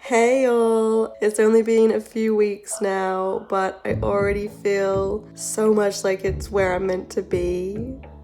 Hey all! It's only been a few weeks now, but I already feel so much like it's where I'm meant to be,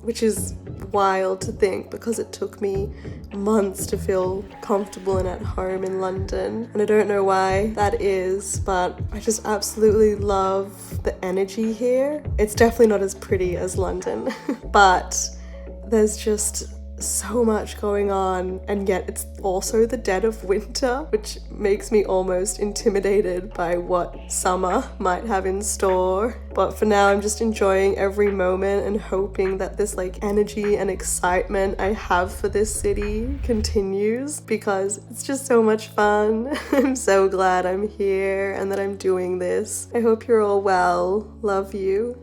which is wild to think because it took me months to feel comfortable and at home in London. And I don't know why that is, but I just absolutely love the energy here. It's definitely not as pretty as London, but there's just so much going on, and yet it's also the dead of winter, which makes me almost intimidated by what summer might have in store. But for now, I'm just enjoying every moment and hoping that this energy and excitement I have for this city continues, because it's just so much fun. I'm so glad I'm here and that I'm doing this. I hope you're all well. Love you.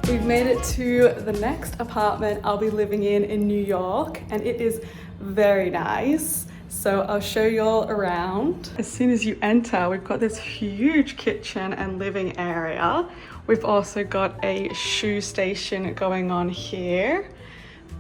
We've made it to the next apartment I'll be living in New York, and it is very nice. So I'll show you all around. As soon as you enter, we've got this huge kitchen and living area. We've also got a shoe station going on here.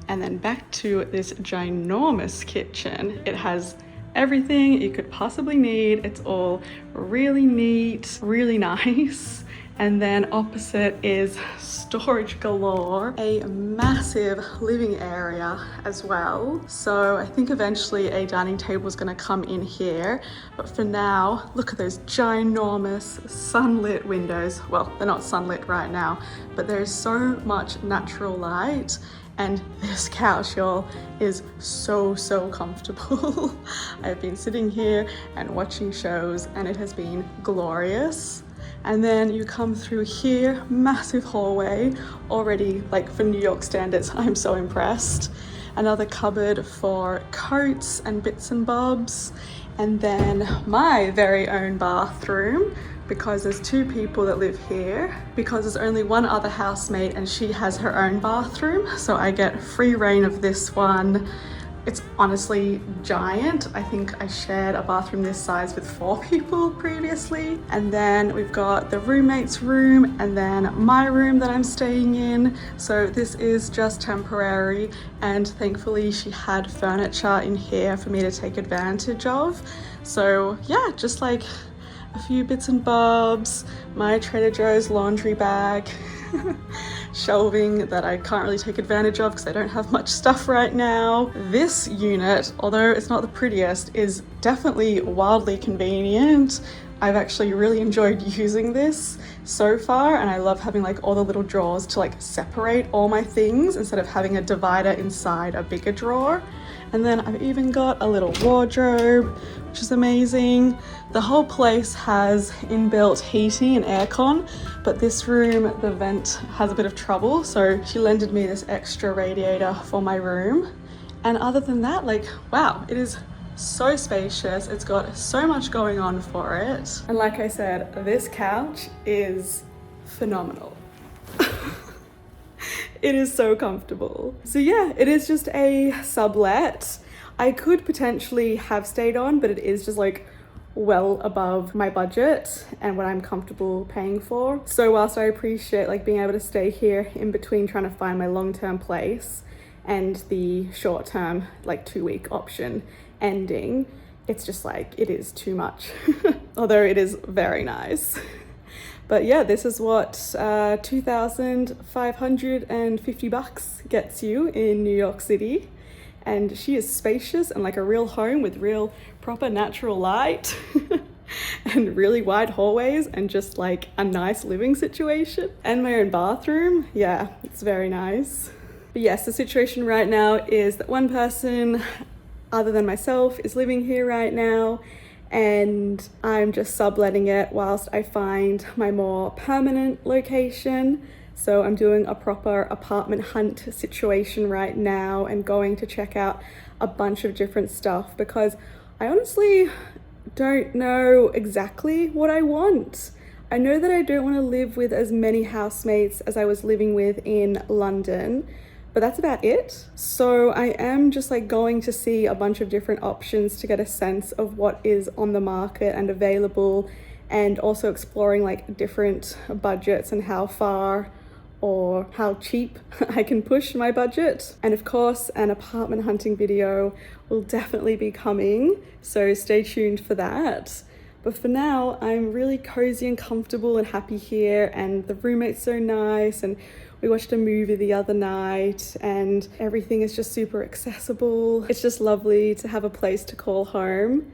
And then back to this ginormous kitchen. It has everything you could possibly need. It's all really neat, really nice. And then opposite is storage galore, a massive living area as well. So I think eventually a dining table is going to come in here, but for now, look at those ginormous sunlit windows. Well, they're not sunlit right now, but there's so much natural light. And this couch, y'all, is so comfortable. I've been sitting here and watching shows, and it has been glorious. And then you come through here, massive hallway, already for New York standards, I'm so impressed. Another cupboard for coats and bits and bobs. And then my very own bathroom, because there's two people that live here, because there's only one other housemate and she has her own bathroom. So I get free reign of this one. It's honestly giant. I think I shared a bathroom this size with 4 people previously. And then we've got the roommate's room and then my room that I'm staying in. So this is just temporary, and thankfully she had furniture in here for me to take advantage of. So yeah, just a few bits and bobs, my Trader Joe's laundry bag, shelving that I can't really take advantage of because I don't have much stuff right now. This unit, although it's not the prettiest, is definitely wildly convenient. I've actually really enjoyed using this so far, and I love having all the little drawers to separate all my things instead of having a divider inside a bigger drawer. And then I've even got a little wardrobe, which is amazing. The whole place has inbuilt heating and aircon, but this room, the vent has a bit of trouble, so she lended me this extra radiator for my room. And other than that, wow, it is so spacious. It's got so much going on for it. And like I said, this couch is phenomenal. It is so comfortable. So yeah, it is just a sublet. I could potentially have stayed on, but it is just well above my budget and what I'm comfortable paying for. So whilst I appreciate being able to stay here in between trying to find my long-term place and the short-term 2-week option ending, it's just it is too much. Although it is very nice. But yeah, this is what $2,550 gets you in New York City. And she is spacious and a real home with real proper natural light and really wide hallways and just a nice living situation. And my own bathroom, yeah, it's very nice. But yes, the situation right now is that one person other than myself is living here right now, and I'm just subletting it whilst I find my more permanent location. So I'm doing a proper apartment hunt situation right now and going to check out a bunch of different stuff because I honestly don't know exactly what I want. I know that I don't want to live with as many housemates as I was living with in London, but that's about it. So I am just like going to see a bunch of different options to get a sense of what is on the market and available, and also exploring like different budgets and how far or how cheap I can push my budget. And of course, an apartment hunting video will definitely be coming, so stay tuned for that. But for now, I'm really cozy and comfortable and happy here, and the roommate's so nice, and we watched a movie the other night, and everything is just super accessible. It's just lovely to have a place to call home.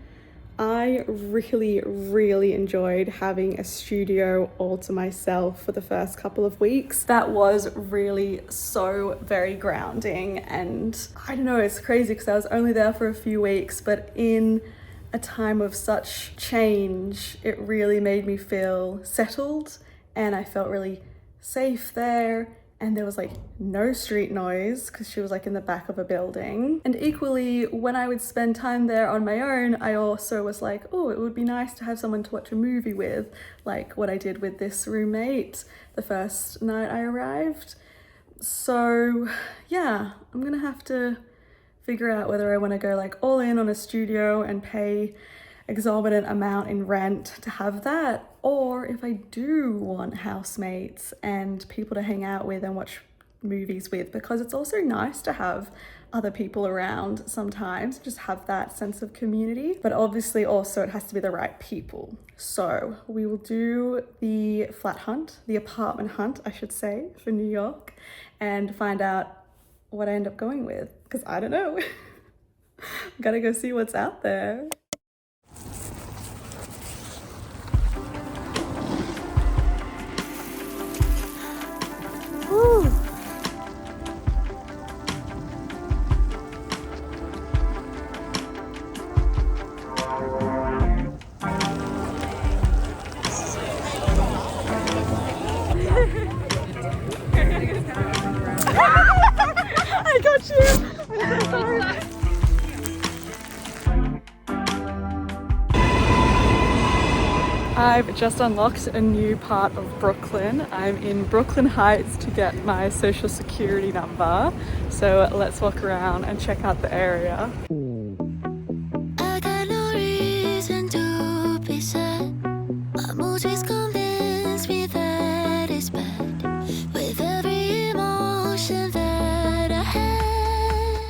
I really enjoyed having a studio all to myself for the first couple of weeks. That was really so very grounding, and I don't know, it's crazy because I was only there for a few weeks, but in a time of such change, it really made me feel settled, and I felt really safe there. And there was like no street noise because she was like in the back of a building. And equally, when I would spend time there on my own, I also was like, oh, it would be nice to have someone to watch a movie with, like what I did with this roommate the first night I arrived. So yeah, I'm gonna have to figure out whether I want to go like all in on a studio and pay exorbitant amount in rent to have that, or if I do want housemates and people to hang out with and watch movies with, because it's also nice to have other people around sometimes, just have that sense of community. But obviously also it has to be the right people. So we will do the flat hunt, the apartment hunt I should say, for New York, and find out what I end up going with, because I don't know. Gotta go see what's out there. Woo. I got you. I'm so sorry. I've just unlocked a new part of Brooklyn. I'm in Brooklyn Heights to get my social security number. So let's walk around and check out the area. I got no reason to be sad. My mood is convinced me that it's bad. With every emotion that I had,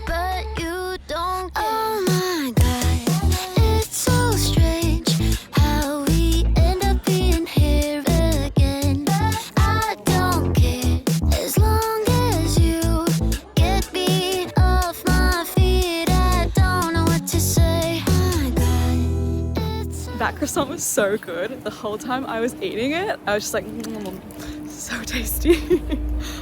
but you don't care. Oh my God, it's so strange how we end up being here again. I don't care as long as you get me off my feet. I don't know what to say. Oh my God, it's That croissant was so good. The whole time I was eating it, I was just like, so tasty.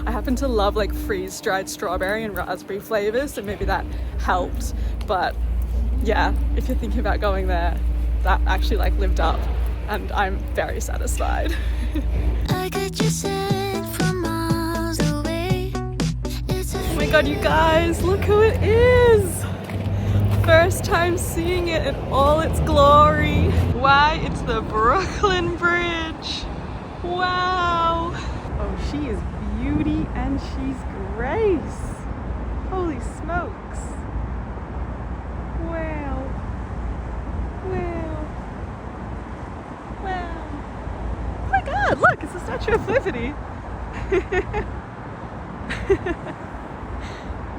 I happen to love like freeze-dried strawberry and raspberry flavors, so maybe that helped. But yeah, if you're thinking about going there, that actually like lived up, and I'm very satisfied. I get you sent from miles away. It's a Oh my god, you guys, look who it is! First time seeing it in all its glory. Why, it's the Brooklyn Bridge. Wow. Oh, she is beauty and she's grace. Holy smokes. Wow. Wow. Wow. Oh my god, look, it's the Statue of Liberty.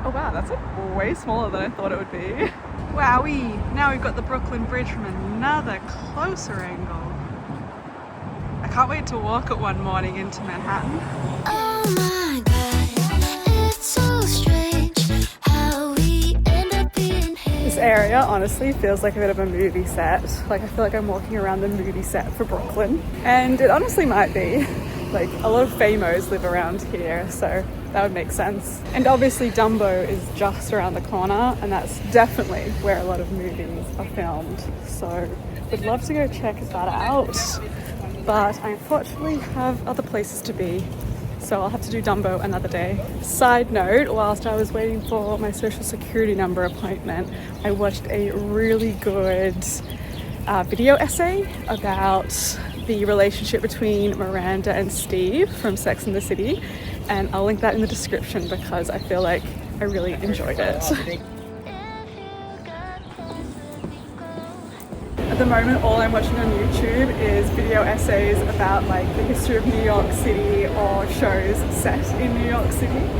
Oh wow, that's like way smaller than I thought it would be. Wowee, now we've got the Brooklyn Bridge from another closer angle. I can't wait to walk it one morning into Manhattan. oh my God, it's so strange how we end up being here. This area honestly feels like a bit of a movie set. Like I feel like I'm walking around the movie set for Brooklyn. And it honestly might be. Like a lot of famos live around here, so that would make sense. And obviously Dumbo is just around the corner, and that's definitely where a lot of movies are filmed. So would love to go check that out, but I unfortunately have other places to be. So I'll have to do Dumbo another day. Side note, whilst I was waiting for my social security number appointment, I watched a really good video essay about the relationship between Miranda and Steve from Sex and the City, and I'll link that in the description because I feel like I really enjoyed it. At the moment, all I'm watching on YouTube is video essays about like the history of New York City or shows set in New York City.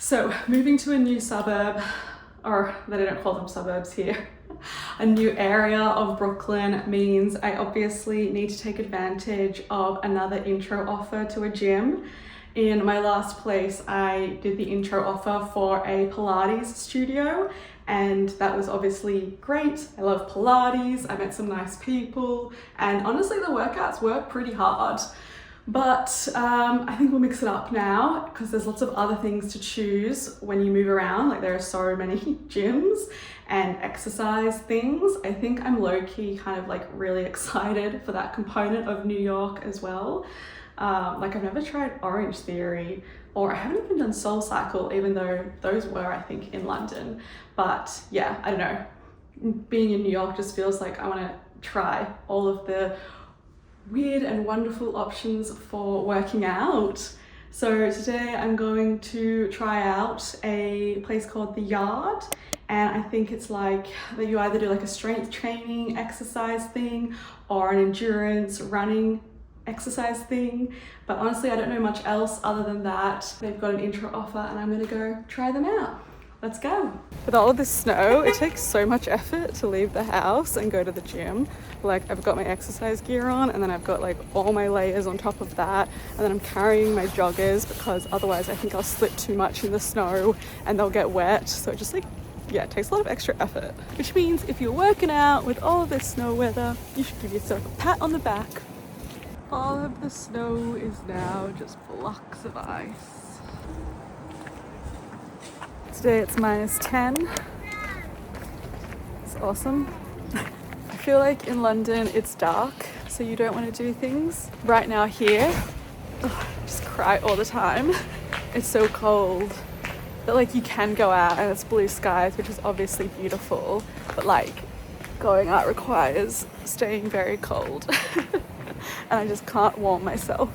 So moving to a new suburb, or they don't call them suburbs here, a new area of Brooklyn means I obviously need to take advantage of another intro offer to a gym. In my last place, I did the intro offer for a Pilates studio, and that was obviously great. I love Pilates, I met some nice people, and honestly the workouts were pretty hard. But I think we'll mix it up now because there's lots of other things to choose when you move around. Like there are so many gyms and exercise things. I think I'm low-key kind of like really excited for that component of New York as well. Like I've never tried Orange Theory, or I haven't even done Soul Cycle, even though those were, I think, in London. But yeah, I don't know. Being in New York just feels like I want to try all of the weird and wonderful options for working out. So today I'm going to try out a place called The Yard, and I think it's like that you either do like a strength training exercise thing or an endurance running exercise thing, but honestly I don't know much else other than that. They've got an intro offer and I'm gonna go try them out. Let's go. With all of this snow, it takes so much effort to leave the house and go to the gym. Like I've got my exercise gear on, and then I've got like all my layers on top of that, and then I'm carrying my joggers because otherwise I think I'll slip too much in the snow and they'll get wet. So it just like, yeah, it takes a lot of extra effort. Which means if you're working out with all of this snow weather, you should give yourself a pat on the back. All of the snow is now just blocks of ice. Today it's -10. It's awesome. I feel like in London it's dark, so you don't want to do things. Right now here, I just cry all the time. It's so cold that like you can go out and it's blue skies, which is obviously beautiful, but like going out requires staying very cold. And I just can't warm myself.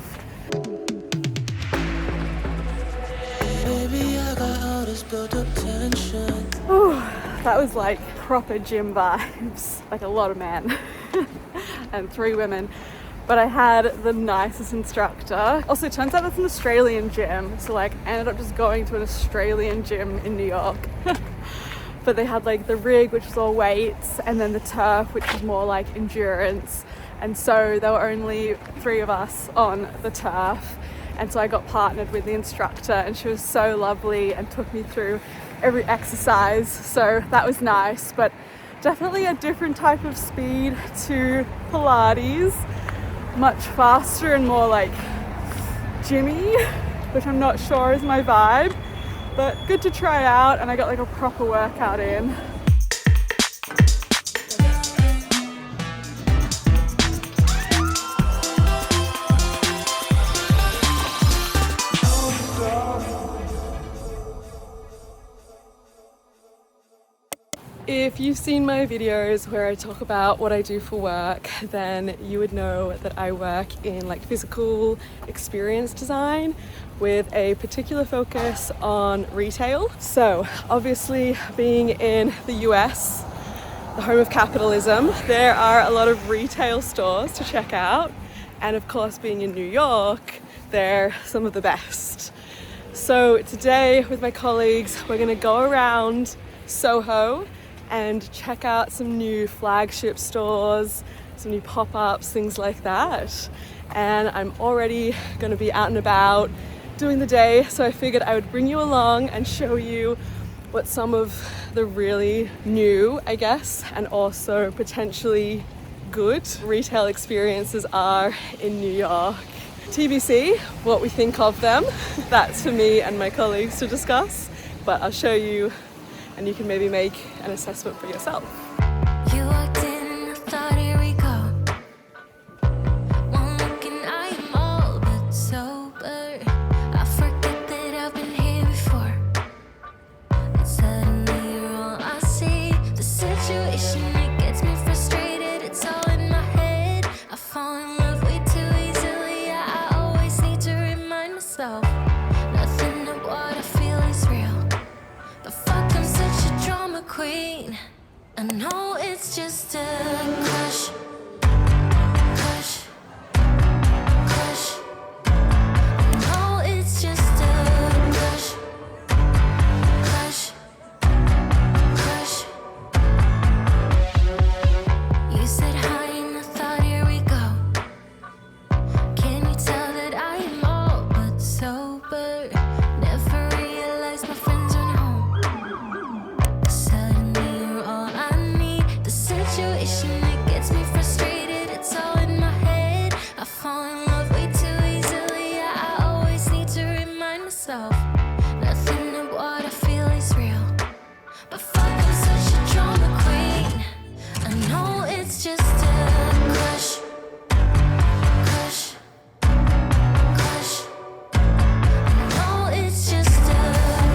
Ooh, that was like proper gym vibes, like a lot of men and 3 women, but I had the nicest instructor. Also, it turns out that's an Australian gym, so like I ended up just going to an Australian gym in New York. But they had like the rig, which was all weights, and then the turf, which was more like endurance, and so there were only 3 of us on the turf. And so I got partnered with the instructor, and she was so lovely and took me through every exercise. So that was nice, but definitely a different type of speed to Pilates, much faster and more like gymmy, which I'm not sure is my vibe, but good to try out. And I got like a proper workout in. If you've seen my videos where I talk about what I do for work, then you would know that I work in like physical experience design with a particular focus on retail. So obviously, being in the US, the home of capitalism, there are a lot of retail stores to check out, and of course, being in New York, they're some of the best. So today with my colleagues, we're gonna go around Soho and check out some new flagship stores, some new pop-ups, things like that. And I'm already gonna be out and about doing the day, so I figured I would bring you along and show you what some of the really new, I guess, and also potentially good retail experiences are in New York. TBC, what we think of them. That's for me and my colleagues to discuss, but I'll show you and you can maybe make an assessment for yourself. You walked in and I thought, here we go. One look and I am all but sober. I forget that I've been here before. And suddenly you're all I see. The situation, it gets me frustrated. It's all in my head. I fall in love way too easily. I always need to remind myself, nothing of what I feel is real. But fuck, I'm such a drama queen. I know it's just a crush, crush, crush. I know it's just a crush, crush, crush. You said hi and I thought, here we go. Can you tell that I am all but sober? Never realized my friends went home. Suddenly you're all I need. The situation, it gets me frustrated. It's all in my head. I fall in love way too easily. I always need to remind myself, nothing of what I feel is real. But fuck, I'm such a drama queen. I know it's just a crush, crush, crush. I know it's just a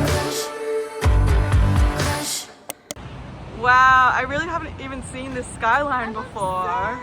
crush, crush. Wow, I really haven't even seen this skyline before.